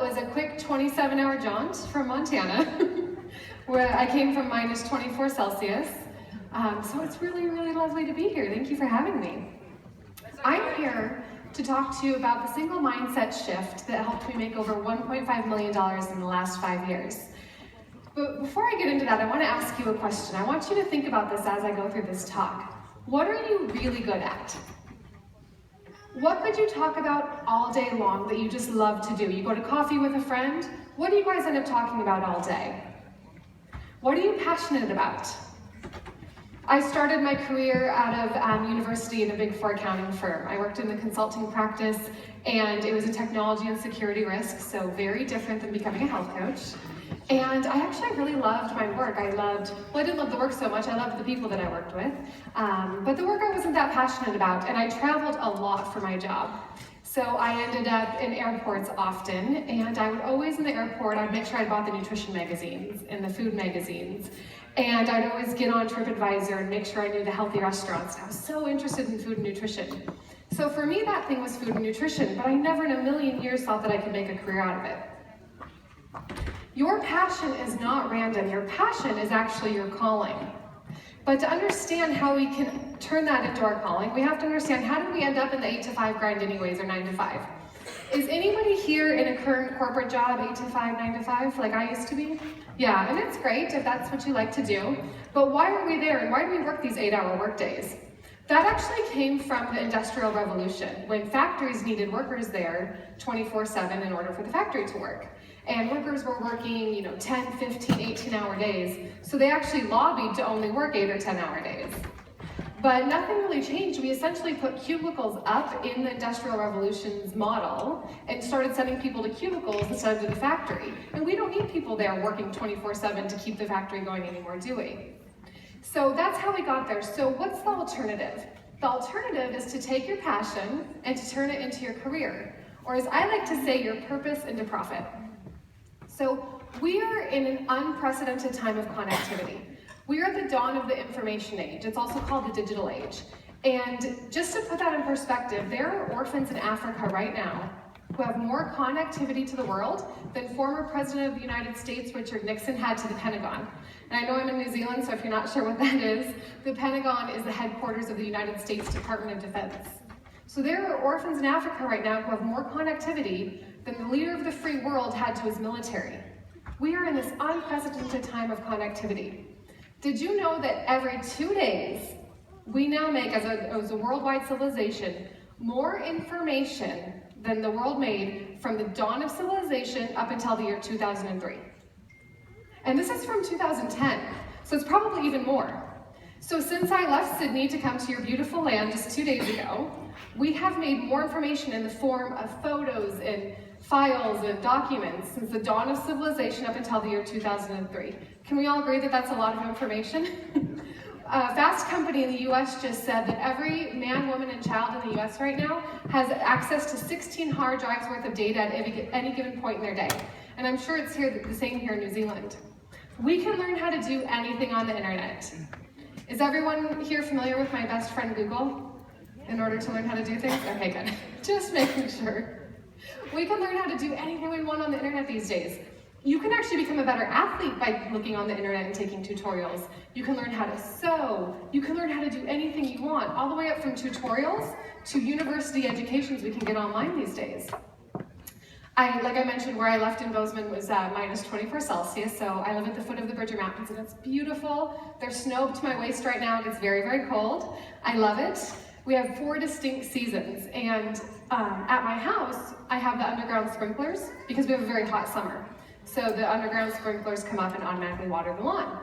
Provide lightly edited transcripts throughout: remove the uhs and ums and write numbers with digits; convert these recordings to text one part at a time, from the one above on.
was a quick 27-hour jaunt from Montana, where I came from minus 24 Celsius. So it's really, really lovely to be here. Thank you for having me. I'm here to talk to you about the single mindset shift that helped me make over $1.5 million in the last 5 years. But before I get into that, I want to ask you a question. I want you to think about this as I go through this talk. What are you really good at? What could you talk about all day long that you just love to do? You go to coffee with a friend, what do you guys end up talking about all day? What are you passionate about? I started my career out of university in a Big Four accounting firm. I worked in the consulting practice, and it was in technology and security risk, so very different than becoming a health coach. And I actually really loved my work. I didn't love the work so much, I loved the people that I worked with. But the work I wasn't that passionate about, and I traveled a lot for my job. So I ended up in airports often, and I would always in the airport, I'd make sure I bought the nutrition magazines and the food magazines. And I'd always get on TripAdvisor and make sure I knew the healthy restaurants. I was so interested in food and nutrition. So for me, that thing was food and nutrition, but I never in a million years thought that I could make a career out of it. Your passion is not random. Your passion is actually your calling. But to understand how we can turn that into our calling, we have to understand, how did we end up in the 8 to 5 grind anyways, or 9 to 5? Is anybody here in a current corporate job, 8 to 5, 9 to 5, like I used to be? Yeah, and it's great if that's what you like to do, but why are we there, and why do we work these 8-hour work days? That actually came from the Industrial Revolution, when factories needed workers there 24/7 in order for the factory to work. And workers were working, 10, 15, 18-hour days, so they actually lobbied to only work 8 or 10-hour days. But nothing really changed. We essentially put cubicles up in the Industrial Revolution's model and started sending people to cubicles instead of to the factory. And we don't need people there working 24/7 to keep the factory going anymore, do we? So that's how we got there. So what's the alternative? The alternative is to take your passion and to turn it into your career, or as I like to say, your purpose into profit. So we are in an unprecedented time of connectivity. We are at the dawn of the information age. It's also called the digital age. And just to put that in perspective, there are orphans in Africa right now who have more connectivity to the world than former President of the United States, Richard Nixon, had to the Pentagon. And I know I'm in New Zealand, so if you're not sure what that is, the Pentagon is the headquarters of the United States Department of Defense. So there are orphans in Africa right now who have more connectivity than the leader of the free world had to his military. We are in this unprecedented time of connectivity. Did you know that every 2 days, we now make, as a worldwide civilization, more information than the world made from the dawn of civilization up until the year 2003. And this is from 2010, so it's probably even more. So since I left Sydney to come to your beautiful land just 2 days ago, we have made more information in the form of photos and files and documents since the dawn of civilization up until the year 2003. Can we all agree that that's a lot of information? Fast Company in the US just said that every man, woman, and child in the US right now has access to 16 hard drives worth of data at any given point in their day. And I'm sure it's the same here in New Zealand. We can learn how to do anything on the internet. Is everyone here familiar with my best friend Google in order to learn how to do things? Okay, good. Just making sure. We can learn how to do anything we want on the internet these days. You can actually become a better athlete by looking on the internet and taking tutorials. You can learn how to sew. You can learn how to do anything you want, all the way up from tutorials to university educations we can get online these days. Like I mentioned, where I left in Bozeman was minus 24 Celsius, so I live at the foot of the Bridger Mountains, and it's beautiful. There's snow up to my waist right now, and it's very, very cold. I love it. We have 4 distinct seasons, and at my house, I have the underground sprinklers because we have a very hot summer. So the underground sprinklers come up and automatically water the lawn.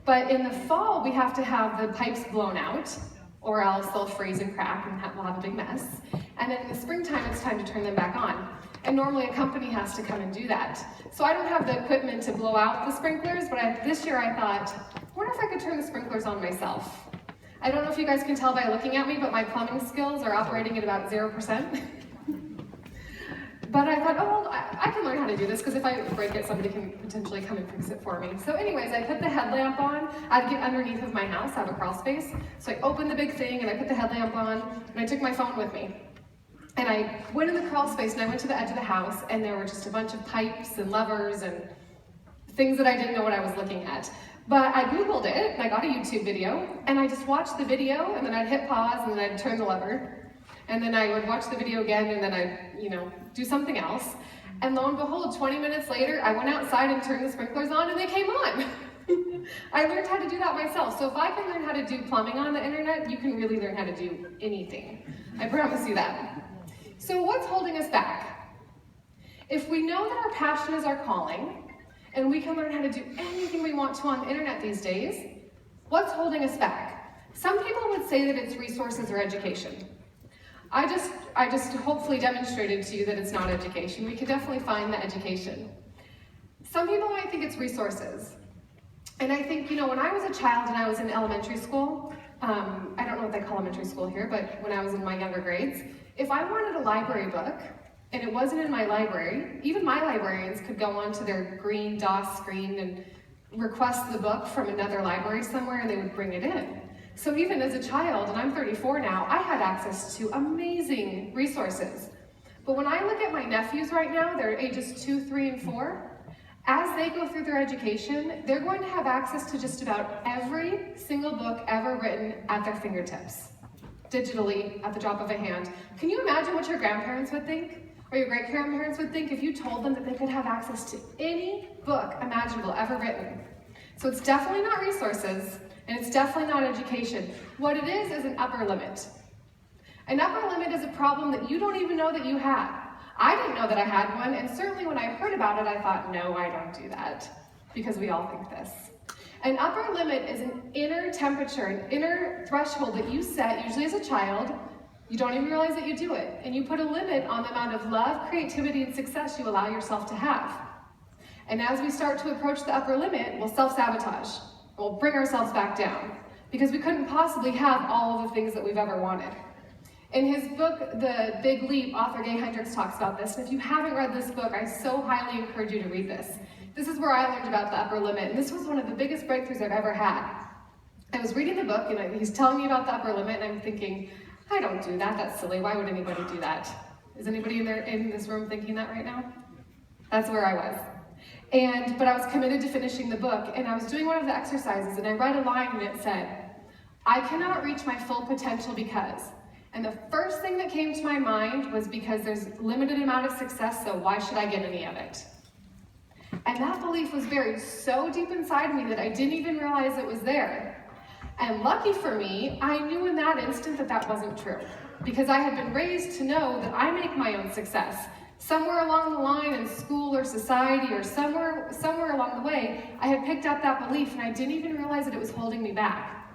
But in the fall, we have to have the pipes blown out, or else they'll freeze and crack and we'll have a big mess. And then in the springtime, it's time to turn them back on. And normally a company has to come and do that. So I don't have the equipment to blow out the sprinklers, but this year I thought, I wonder if I could turn the sprinklers on myself. I don't know if you guys can tell by looking at me, but my plumbing skills are operating at about 0%. But I thought, oh, well, I can learn how to do this, because if I break it, somebody can potentially come and fix it for me. So anyways, I put the headlamp on. I get underneath of my house, I have a crawl space. So I opened the big thing, and I put the headlamp on, and I took my phone with me. And I went in the crawl space and I went to the edge of the house and there were just a bunch of pipes and levers and things that I didn't know what I was looking at. But I Googled it and I got a YouTube video and I just watched the video and then I'd hit pause and then I'd turn the lever. And then I would watch the video again and then I'd, do something else. And lo and behold, 20 minutes later, I went outside and turned the sprinklers on and they came on. I learned how to do that myself. So if I can learn how to do plumbing on the internet, you can really learn how to do anything. I promise you that. So what's holding us back? If we know that our passion is our calling, and we can learn how to do anything we want to on the internet these days, what's holding us back? Some people would say that it's resources or education. I just hopefully demonstrated to you that it's not education. We could definitely find the education. Some people might think it's resources. And I think, when I was a child and I was in elementary school, I don't know what they call elementary school here, but when I was in my younger grades, if I wanted a library book, and it wasn't in my library, even my librarians could go onto their green DOS screen and request the book from another library somewhere and they would bring it in. So even as a child, and I'm 34 now, I had access to amazing resources. But when I look at my nephews right now, they're ages 2, 3, and 4, as they go through their education, they're going to have access to just about every single book ever written at their fingertips, digitally, at the drop of a hand. Can you imagine what your grandparents would think? Or your great-grandparents would think if you told them that they could have access to any book imaginable ever written. So it's definitely not resources, and it's definitely not education. What it is an upper limit. An upper limit is a problem that you don't even know that you had. I didn't know that I had one, and certainly when I heard about it, I thought, no, I don't do that, because we all think this. An upper limit is an inner temperature, an inner threshold that you set, usually as a child. You don't even realize that you do it. And you put a limit on the amount of love, creativity, and success you allow yourself to have. And as we start to approach the upper limit, we'll self-sabotage. We'll bring ourselves back down. Because we couldn't possibly have all of the things that we've ever wanted. In his book, The Big Leap, author Gay Hendricks talks about this. And if you haven't read this book, I so highly encourage you to read this. This is where I learned about the upper limit. And this was one of the biggest breakthroughs I've ever had. I was reading the book, and he's telling me about the upper limit, and I'm thinking, I don't do that, that's silly, why would anybody do that? Is anybody in this room thinking that right now? That's where I was. But I was committed to finishing the book, and I was doing one of the exercises, and I read a line, and it said, I cannot reach my full potential because, and the first thing that came to my mind was because there's a limited amount of success, so why should I get any of it? And that belief was buried so deep inside me that I didn't even realize it was there. And lucky for me, I knew in that instant that that wasn't true, because I had been raised to know that I make my own success. Somewhere along the line in school or society or somewhere along the way, I had picked up that belief and I didn't even realize that it was holding me back.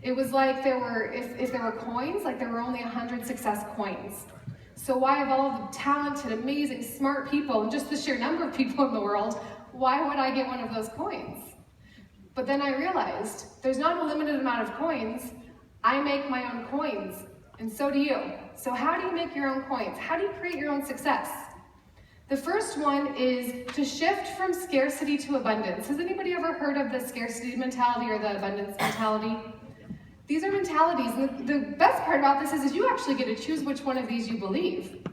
It was like if there were coins, like there were only 100 success coins. So why of all the talented, amazing, smart people, and just the sheer number of people in the world, why would I get one of those coins? But then I realized, there's not a limited amount of coins. I make my own coins, and so do you. So how do you make your own coins? How do you create your own success? The first one is to shift from scarcity to abundance. Has anybody ever heard of the scarcity mentality or the abundance mentality? These are mentalities, and the best part about this is you actually get to choose which one of these you believe.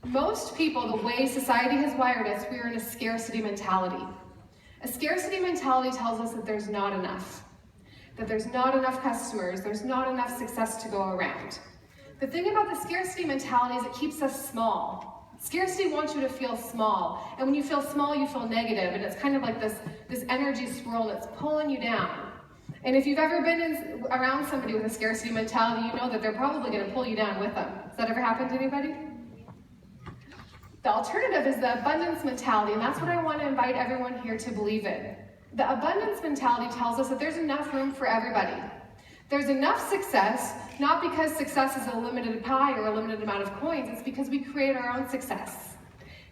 Most people, the way society has wired us, we are in a scarcity mentality. A scarcity mentality tells us that there's not enough. That there's not enough customers, there's not enough success to go around. The thing about the scarcity mentality is it keeps us small. Scarcity wants you to feel small, and when you feel small, you feel negative, and it's kind of like this energy swirl that's pulling you down. And if you've ever been around somebody with a scarcity mentality, you know that they're probably going to pull you down with them. Has that ever happened to anybody? The alternative is the abundance mentality, and that's what I want to invite everyone here to believe in. The abundance mentality tells us that there's enough room for everybody. There's enough success, not because success is a limited pie or a limited amount of coins, it's because we create our own success.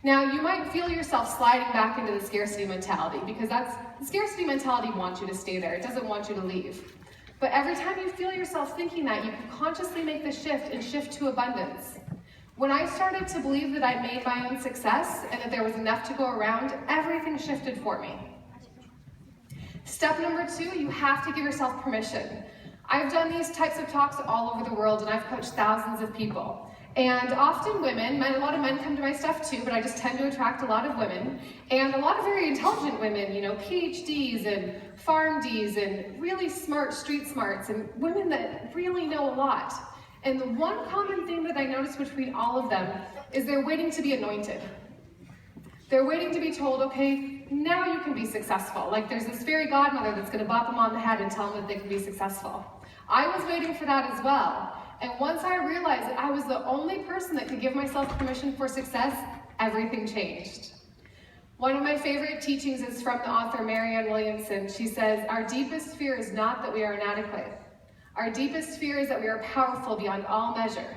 Now, you might feel yourself sliding back into the scarcity mentality, because the scarcity mentality wants you to stay there. It doesn't want you to leave. But every time you feel yourself thinking that, you can consciously make the shift and shift to abundance. When I started to believe that I made my own success and that there was enough to go around, everything shifted for me. Step number 2, you have to give yourself permission. I've done these types of talks all over the world, and I've coached thousands of people. And often women, a lot of men come to my stuff too, but I just tend to attract a lot of women, and a lot of very intelligent women, you know, PhDs and PharmDs and really smart street smarts and women that really know a lot. And the one common thing that I notice between all of them is they're waiting to be anointed. They're waiting to be told, okay, now you can be successful. Like there's this fairy godmother that's going to bop them on the head and tell them that they can be successful. I was waiting for that as well. And once I realized that I was the only person that could give myself permission for success, everything changed. One of my favorite teachings is from the author Marianne Williamson. She says, our deepest fear is not that we are inadequate. Our deepest fear is that we are powerful beyond all measure.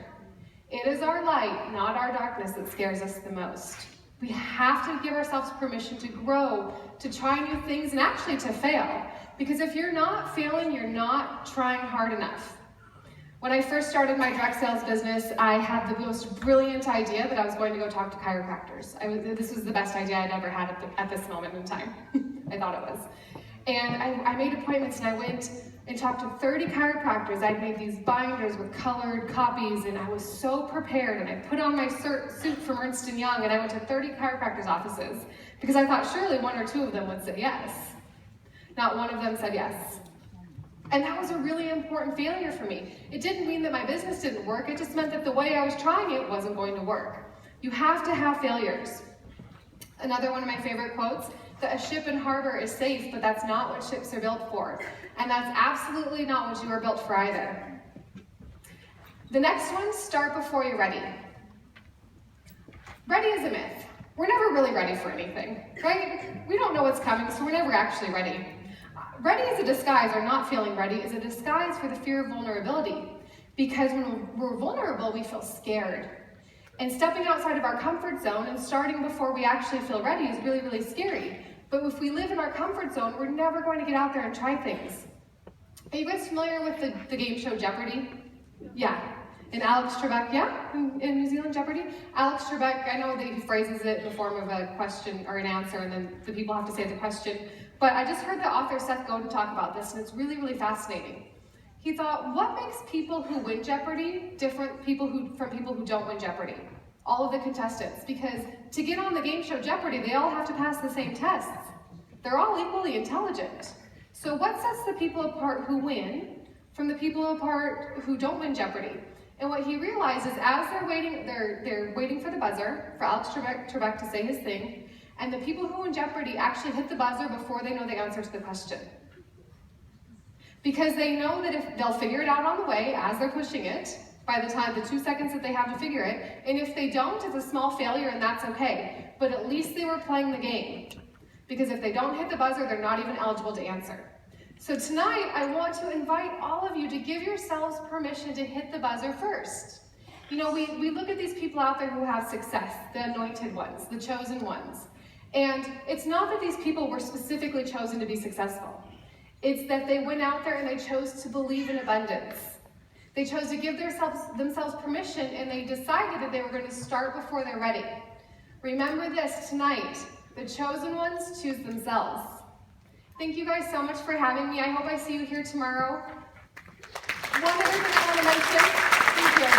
It is our light, not our darkness, that scares us the most. We have to give ourselves permission to grow, to try new things, and actually to fail. Because if you're not failing, you're not trying hard enough. When I first started my direct sales business, I had the most brilliant idea that I was going to go talk to chiropractors. This was the best idea I'd ever had at this moment in time. I thought it was. And I made appointments and I went and talked to 30 chiropractors. I'd made these binders with colored copies and I was so prepared, and I put on my suit from Ernst & Young and I went to 30 chiropractors' offices because I thought surely one or two of them would say yes. Not one of them said yes. And that was a really important failure for me. It didn't mean that my business didn't work, it just meant that the way I was trying it wasn't going to work. You have to have failures. Another one of my favorite quotes, that a ship in harbor is safe, but that's not what ships are built for. And that's absolutely not what you are built for either. The next one, start before you're ready. Ready is a myth. We're never really ready for anything, right? We don't know what's coming, so we're never actually ready. Ready is a disguise, or not feeling ready, is a disguise for the fear of vulnerability. Because when we're vulnerable, we feel scared. And stepping outside of our comfort zone and starting before we actually feel ready is really, really scary. But if we live in our comfort zone, we're never going to get out there and try things. Are you guys familiar with the game show Jeopardy? Yeah. And Alex Trebek, yeah? In New Zealand, Jeopardy? Alex Trebek, I know that he phrases it in the form of a question or an answer, and then the people have to say the question. But I just heard the author Seth Godin talk about this, and it's really, really fascinating. He thought, what makes people who win Jeopardy different from people who don't win Jeopardy? All of the contestants. Because to get on the game show Jeopardy, they all have to pass the same tests. They're all equally intelligent. So what sets the people apart who win from the people apart who don't win Jeopardy? And what he realized is as they're waiting for the buzzer, for Alex Trebek to say his thing, and the people who win Jeopardy actually hit the buzzer before they know the answer to the question. Because they know that if they'll figure it out on the way as they're pushing it, by the time, the 2 seconds that they have to figure it, and if they don't, it's a small failure and that's okay. But at least they were playing the game. Because if they don't hit the buzzer, they're not even eligible to answer. So tonight, I want to invite all of you to give yourselves permission to hit the buzzer first. You know, we look at these people out there who have success, the anointed ones, the chosen ones. And it's not that these people were specifically chosen to be successful. It's that they went out there and they chose to believe in abundance. They chose to give themselves permission, and they decided that they were going to start before they're ready. Remember this tonight, the chosen ones choose themselves. Thank you guys so much for having me. I hope I see you here tomorrow. One other thing I want to mention, thank you.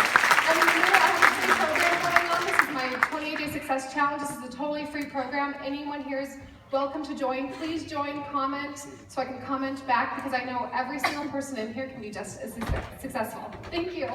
I mean, you know, I have a free program going on. This is my 28-day success challenge. This is a totally free program. Anyone here is welcome to join. Please join, comment, so I can comment back, because I know every single person in here can be just as successful. Thank you.